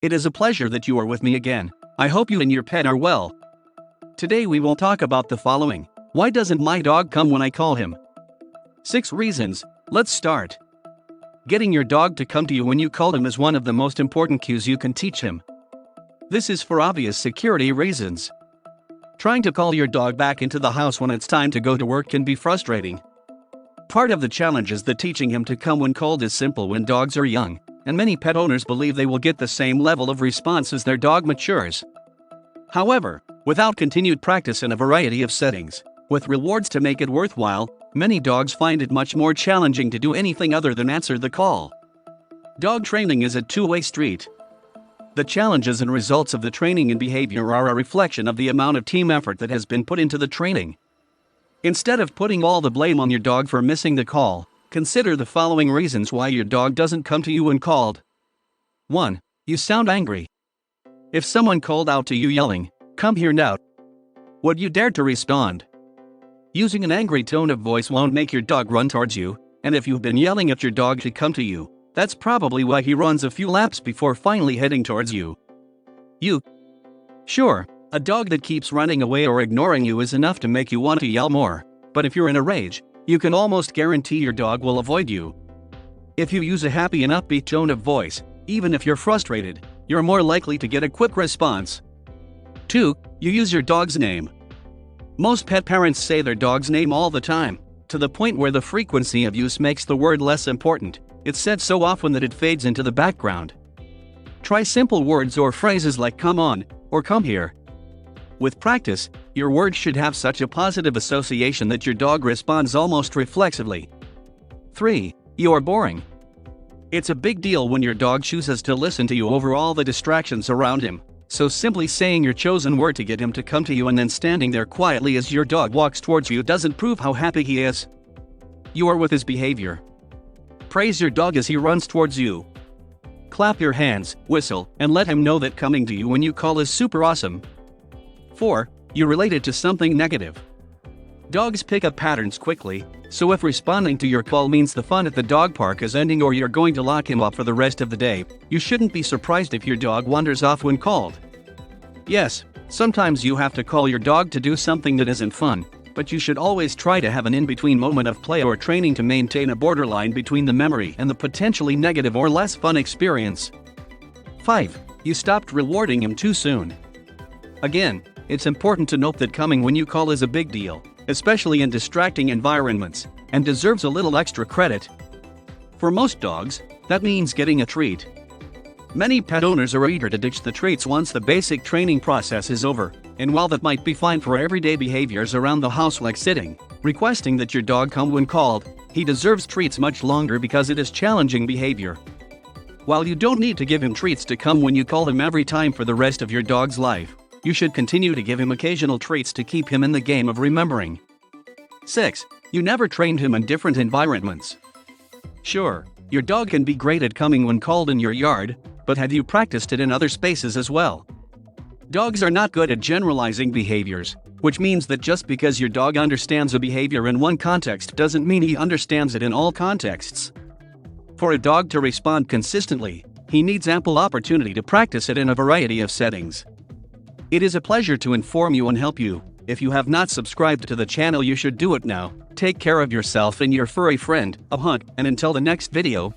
It is a pleasure that you are with me again. I hope you and your pet are well. Today we will talk about the following. Why doesn't my dog come when I call him? 6 reasons. Let's start. Getting your dog to come to you when you call him is one of the most important cues you can teach him. This is for obvious security reasons. Trying to call your dog back into the house when it's time to go to work can be frustrating. Part of the challenge is that teaching him to come when called is simple when dogs are young, and many pet owners believe they will get the same level of response as their dog matures. However, without continued practice in a variety of settings, with rewards to make it worthwhile, many dogs find it much more challenging to do anything other than answer the call. Dog training is a two-way street. The challenges and results of the training and behavior are a reflection of the amount of team effort that has been put into the training. Instead of putting all the blame on your dog for missing the call, consider the following reasons why your dog doesn't come to you when called. 1. You sound angry. If someone called out to you yelling, "Come here now," would you dare to respond? Using an angry tone of voice won't make your dog run towards you, and if you've been yelling at your dog to come to you, that's probably why he runs a few laps before finally heading towards you. Sure, a dog that keeps running away or ignoring you is enough to make you want to yell more, but if you're in a rage, you can almost guarantee your dog will avoid you. If you use a happy and upbeat tone of voice, even if you're frustrated, you're more likely to get a quick response. 2. You use your dog's name. Most pet parents say their dog's name all the time, to the point where the frequency of use makes the word less important. It's said so often that it fades into the background. Try simple words or phrases like "come on" or "come here." With practice, your words should have such a positive association that your dog responds almost reflexively. 3. You're boring. It's a big deal when your dog chooses to listen to you over all the distractions around him, so simply saying your chosen word to get him to come to you and then standing there quietly as your dog walks towards you doesn't prove how happy he is. You are with his behavior. Praise your dog as he runs towards you. Clap your hands, whistle, and let him know that coming to you when you call is super awesome. 4. You relate it to something negative. Dogs pick up patterns quickly, so if responding to your call means the fun at the dog park is ending or you're going to lock him up for the rest of the day, you shouldn't be surprised if your dog wanders off when called. Yes, sometimes you have to call your dog to do something that isn't fun, but you should always try to have an in-between moment of play or training to maintain a borderline between the memory and the potentially negative or less fun experience. 5. You stopped rewarding him too soon. Again, it's important to note that coming when you call is a big deal, especially in distracting environments, and deserves a little extra credit. For most dogs, that means getting a treat. Many pet owners are eager to ditch the treats once the basic training process is over, and while that might be fine for everyday behaviors around the house like sitting, requesting that your dog come when called, he deserves treats much longer because it is challenging behavior. While you don't need to give him treats to come when you call him every time for the rest of your dog's life, you should continue to give him occasional treats to keep him in the game of remembering. 6. You never trained him in different environments. Sure, your dog can be great at coming when called in your yard, but have you practiced it in other spaces as well? Dogs are not good at generalizing behaviors, which means that just because your dog understands a behavior in one context doesn't mean he understands it in all contexts. For a dog to respond consistently, he needs ample opportunity to practice it in a variety of settings. It is a pleasure to inform you and help you. If you have not subscribed to the channel, you should do it now. Take care of yourself and your furry friend, a hunt, and until the next video,